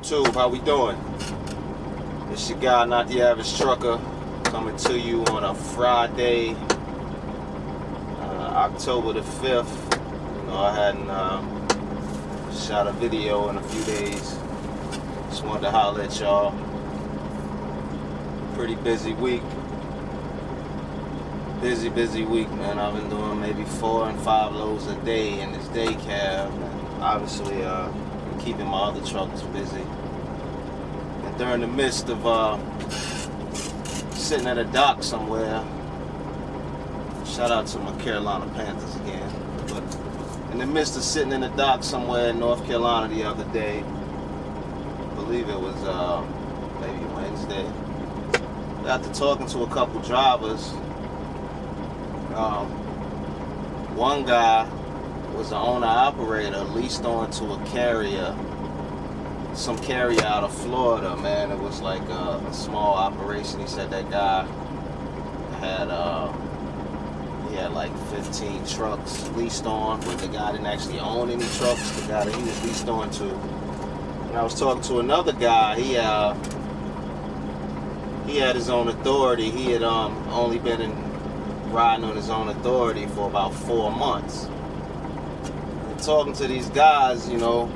YouTube, how we doing? It's your guy, Not the Average Trucker, coming to you on a Friday, October the 5th. You know, I hadn't shot a video in a few days. Just wanted to holler at y'all. Pretty busy week. Busy week, man. I've been doing maybe 4 and 5 loads a day in this day cab. And obviously, keeping my other trucks busy. And during the midst of sitting at a dock somewhere, shout out to my Carolina Panthers again, but in the midst of sitting in a dock somewhere in North Carolina the other day, I believe it was maybe Wednesday, after talking to a couple drivers, one guy was an owner-operator leased on to a carrier, some carrier out of Florida, man. It was like a small operation. He said that guy had he had like 15 trucks leased on, but the guy didn't actually own any trucks, the guy that he was leased on to. And I was talking to another guy. He had his own authority. He had only been riding on his own authority for about 4 months. Talking to these guys, you know,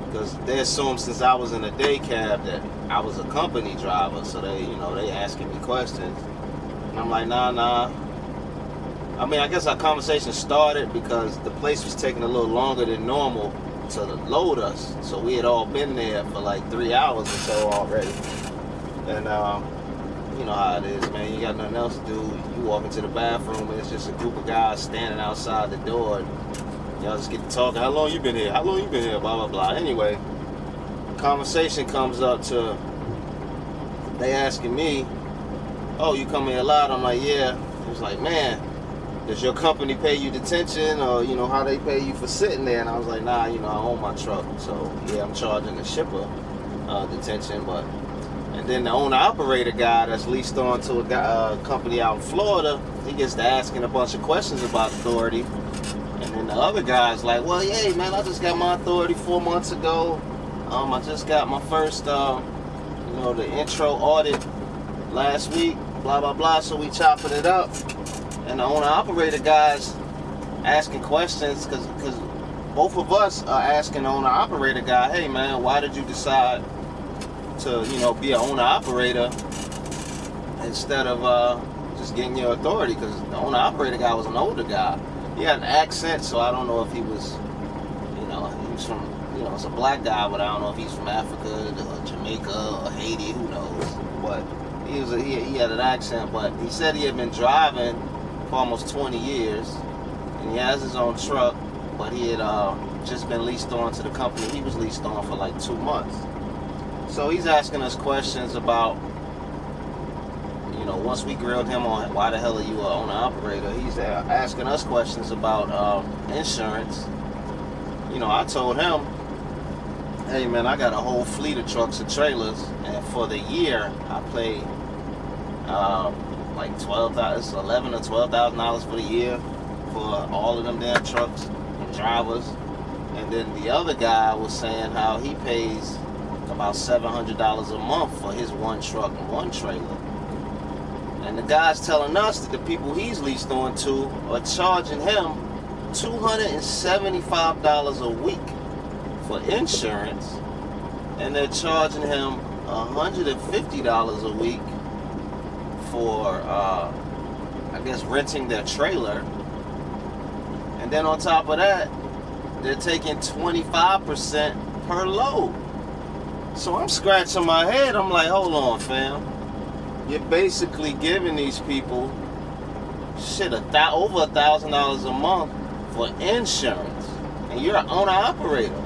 because they assumed since I was in a day cab that I was a company driver, so they asking me questions, and I'm like, nah. I mean, I guess our conversation started because the place was taking a little longer than normal to load us, so we had all been there for like 3 hours or so already, and you know how it is, man. You got nothing else to do. You walk into the bathroom and it's just a group of guys standing outside the door. And y'all just get to talking. How long you been here? How long you been here? Blah, blah, blah. Anyway, conversation comes up to they asking me, oh, you come here a lot? I'm like, yeah. He was like, man, does your company pay you detention, or, you know, how they pay you for sitting there? And I was like, nah, you know, I own my truck. So, yeah, I'm charging the shipper detention. But, and then the owner-operator guy that's leased on to a company out in Florida, he gets to asking a bunch of questions about authority. And then the other guy's like, well, yeah, man, I just got my authority 4 months ago. I just got my first, the intro audit last week, blah, blah, blah. So we chopping it up. And the owner-operator guy's asking questions because both of us are asking the owner-operator guy, hey, man, why did you decide to, be an owner-operator instead of just getting your authority? Because the owner-operator guy was an older guy. He had an accent, so I don't know if he was, he was from, it's a black guy, but I don't know if he's from Africa or Jamaica or Haiti, who knows. But he had an accent, but he said he had been driving for almost 20 years, and he has his own truck, but he had just been leased on to the company he was leased on for like 2 months. So he's asking us questions about, once we grilled him on why the hell are you an owner-operator, he's asking us questions about insurance. I told him, hey man, I got a whole fleet of trucks and trailers, and for the year I pay like $11,000 or $12,000 for the year for all of them damn trucks and drivers. And then the other guy was saying how he pays about $700 a month for his one truck and one trailer. And the guy's telling us that the people he's leased on to are charging him $275 a week for insurance, and they're charging him $150 a week for, renting their trailer. And then on top of that, they're taking 25% per load. So I'm scratching my head. I'm like, hold on, fam. You're basically giving these people over $1,000 a month for insurance, and you're an owner-operator.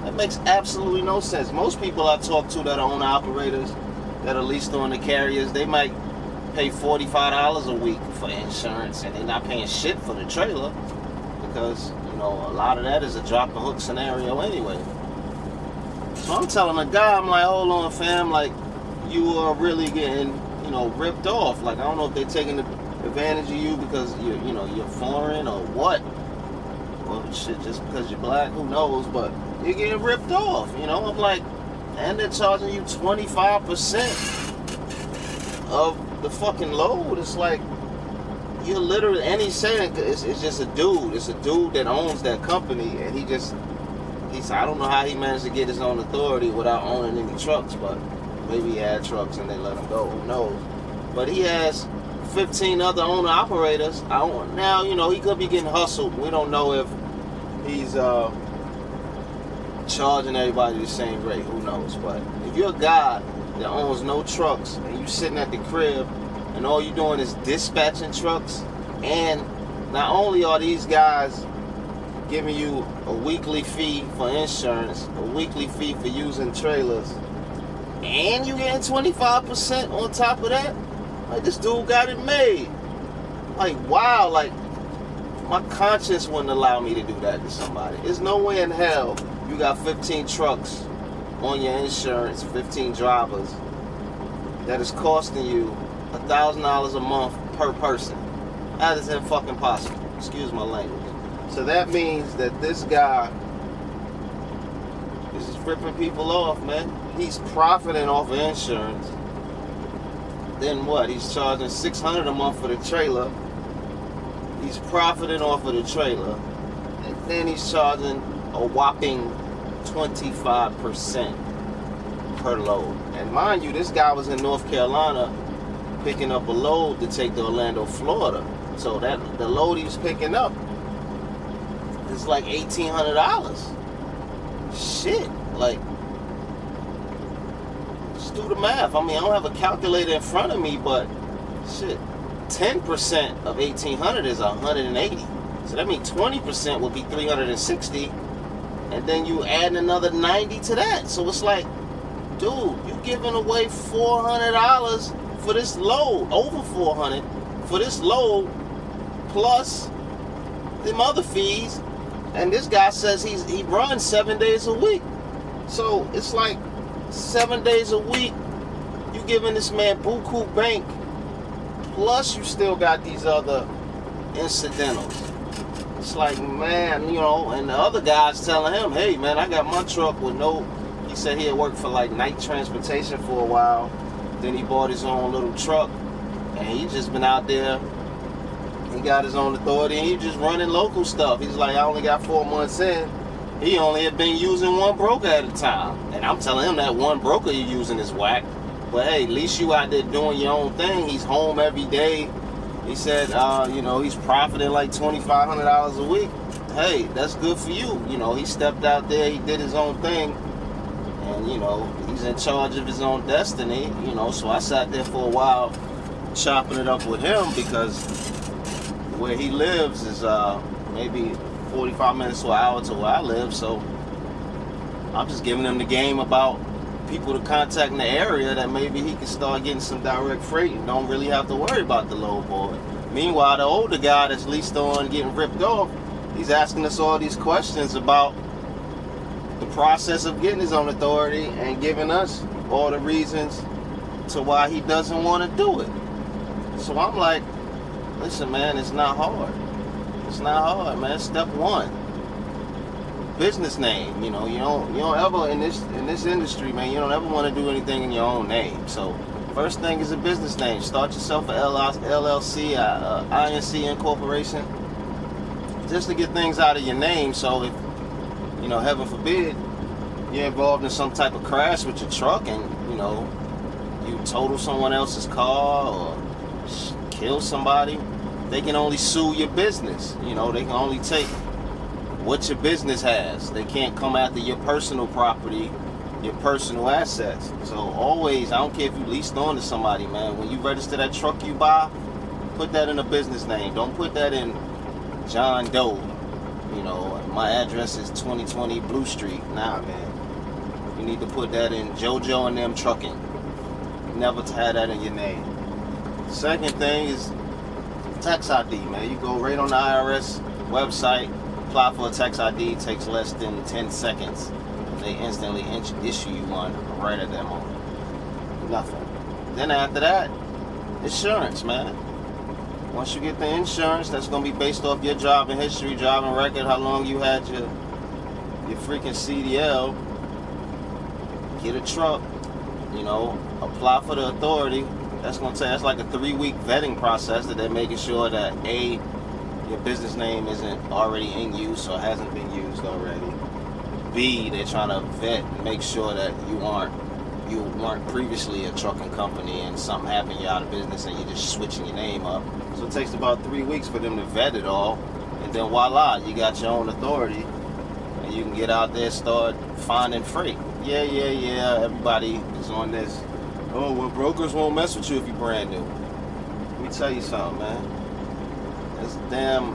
That makes absolutely no sense. Most people I talk to that are owner-operators that are leased on the carriers, they might pay $45 a week for insurance, and they're not paying shit for the trailer because, a lot of that is a drop-the-hook scenario anyway. So I'm telling the guy, I'm like, hold on, fam, like, you are really getting ripped off. Like, I don't know if they're taking advantage of you because you're foreign or what. Well, shit, just because you're black, who knows? But you're getting ripped off. I'm like, and they're charging you 25% of the fucking load. It's like, you're literally, and he's saying it's just a dude. It's a dude that owns that company, and he said, I don't know how he managed to get his own authority without owning any trucks, but maybe he had trucks and they let him go. Who knows? But he has 15 other owner-operators. Now, he could be getting hustled. We don't know if he's charging everybody the same rate. Who knows? But if you're a guy that owns no trucks and you sitting at the crib and all you're doing is dispatching trucks, and not only are these guys giving you a weekly fee for insurance, a weekly fee for using trailers, and you getting 25% on top of that, like, this dude got it made. Like, wow, like, my conscience wouldn't allow me to do that to somebody. There's no way in hell you got 15 trucks on your insurance, 15 drivers, that is costing you $1,000 a month per person. That is fucking possible. Excuse my language. So that means that this guy is just ripping people off, man. He's profiting off of insurance. Then what? He's charging $600 a month for the trailer. He's profiting off of the trailer. And then he's charging a whopping 25% per load. And mind you, this guy was in North Carolina picking up a load to take to Orlando, Florida. So that the load he was picking up is like $1,800. Shit, like, just do the math. I mean, I don't have a calculator in front of me, but shit, 10% of 1,800 is 180. So that means 20% would be 360, and then you add another 90 to that. So it's like, dude, you giving away $400 for this load, over $400 for this load, plus them other fees. And this guy says he runs 7 days a week. So it's like 7 days a week, you giving this man buku bank, plus you still got these other incidentals. It's like, man, and the other guy's telling him, hey, man, I got my truck with he said he had worked for like night transportation for a while. Then he bought his own little truck, and he just been out there. He got his own authority, and he just running local stuff. He's like, I only got 4 months in. He only had been using one broker at a time. And I'm telling him that one broker you're using is whack. But hey, at least you out there doing your own thing. He's home every day. He said, he's profiting like $2,500 a week. Hey, that's good for you. He stepped out there, he did his own thing. And, he's in charge of his own destiny. So I sat there for a while chopping it up with him, because where he lives is maybe 45 minutes to an hour to where I live. So I'm just giving him the game about people to contact in the area that maybe he can start getting some direct freight and don't really have to worry about the low boy. Meanwhile, the older guy that's leased on getting ripped off, he's asking us all these questions about the process of getting his own authority and giving us all the reasons to why he doesn't want to do it. So I'm like, listen, man, it's not hard. It's not hard, man. Step one, business name. You don't ever in this industry, man. You don't ever want to do anything in your own name. So first thing is a business name. Start yourself an LLC, INC incorporation, just to get things out of your name. So if heaven forbid, you're involved in some type of crash with your truck, and you total someone else's car or kill somebody, they can only sue your business. They can only take what your business has. They can't come after your personal property, your personal assets. So always, I don't care if you leased on to somebody, man, when you register that truck you buy, put that in a business name. Don't put that in John Doe. My address is 2020 Blue Street. Nah, man. You need to put that in JoJo and them trucking. Never to have that in your name. Second thing is tax ID, man. You go right on the IRS website, apply for a tax ID. It takes less than 10 seconds. They instantly issue you one right at that moment. Nothing. Then after that, insurance, man. Once you get the insurance, that's going to be based off your driving history, driving record, how long you had your freaking CDL. get a truck, you know, apply for the authority. That's like a 3-week vetting process that they're making sure that A, your business name isn't already in use or hasn't been used already. B, they're trying to vet and make sure that you weren't previously a trucking company and something happened, you're out of business and you're just switching your name up. So it takes about 3 weeks for them to vet it all, and then voila, you got your own authority and you can get out there, start finding freight. Yeah, everybody is on this. Oh, well, brokers won't mess with you if you're brand new. Let me tell you something, man. There's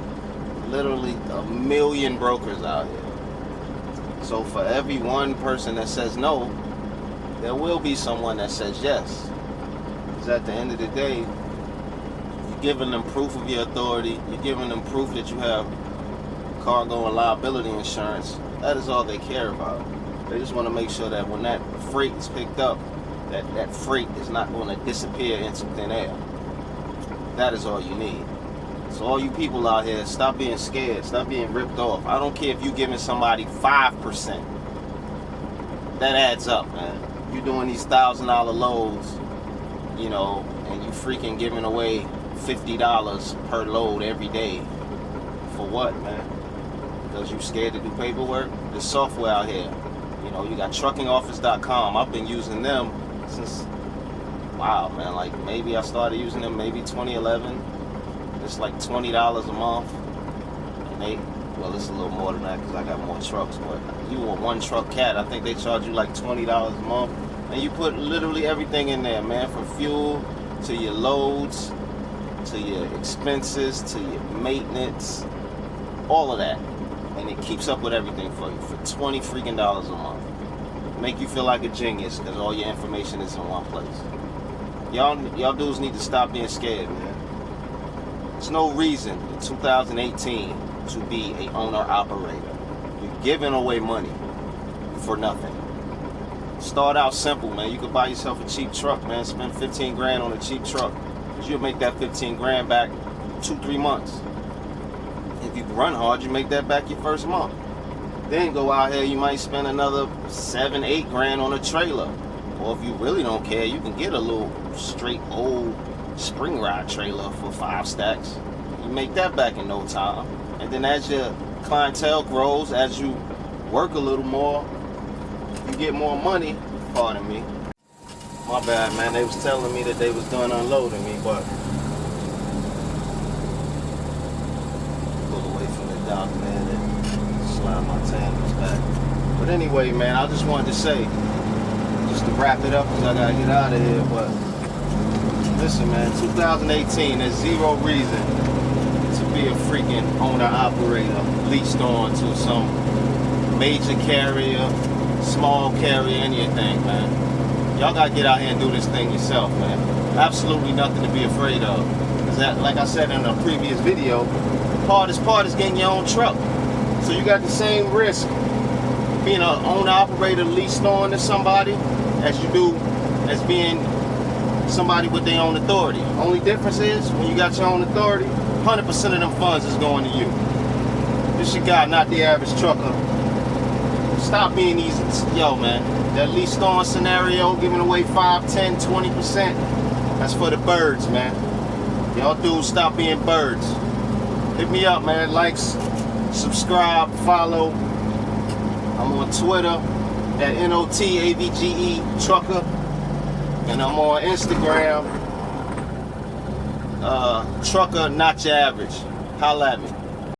literally a million brokers out here. So for every one person that says no, there will be someone that says yes. Because at the end of the day, you're giving them proof of your authority. You're giving them proof that you have cargo and liability insurance. That is all they care about. They just want to make sure that when that freight is picked up, that freight is not going to disappear into thin air. That is all you need. So all you people out here, stop being scared. Stop being ripped off. I don't care if you're giving somebody 5%. That adds up, man. You're doing these $1,000 loads, you know, and you freaking giving away $50 per load every day. For what, man? Because you scared to do paperwork? There's software out here. You know, you got truckingoffice.com. I've been using them since, wow, man, like maybe I started using them maybe 2011. It's like $20 a month. And well, it's a little more than that because I got more trucks, but you a one truck cat, I think they charge you like $20 a month. And you put literally everything in there, man, from fuel to your loads, to your expenses, to your maintenance, all of that. And it keeps up with everything for you for $20 freaking a month. Make you feel like a genius because all your information is in one place. Y'all dudes need to stop being scared, man. There's no reason in 2018 to be a owner-operator. You're giving away money for nothing. Start out simple, man. You could buy yourself a cheap truck, man. Spend 15 grand on a cheap truck. You'll make that 15 grand back 2-3 months. If you run hard, you make that back your first month. Then go out here, you might spend another 7-8 grand on a trailer. Or if you really don't care, you can get a little straight old spring ride trailer for 5 stacks. You make that back in no time. And then as your clientele grows, as you work a little more, you get more money. Pardon me. My bad, man. They was telling me that they was done unloading me, but pull away from the dock, man, and slide my tandem back. But anyway, man, I just wanted to say, just to wrap it up, because I gotta get out of here, but listen, man, 2018, there's zero reason to be a freaking owner-operator leased on to some major carrier, small carrier, anything, man. Y'all gotta get out here and do this thing yourself, man. Absolutely nothing to be afraid of. Because that, like I said in a previous video, the hardest part is getting your own truck. So you got the same risk being an owner-operator leased on to somebody as you do as being somebody with their own authority. Only difference is when you got your own authority, 100% of them funds is going to you. This your guy, not the average trucker. Stop being easy. Yo, man, that leased on scenario, giving away 5, 10, 20%, that's for the birds, man. Y'all dudes stop being birds. Hit me up, man. Likes, subscribe, follow. I'm on Twitter at NOTAVGE Trucker. And I'm on Instagram, Trucker Not Your Average. Holla at me.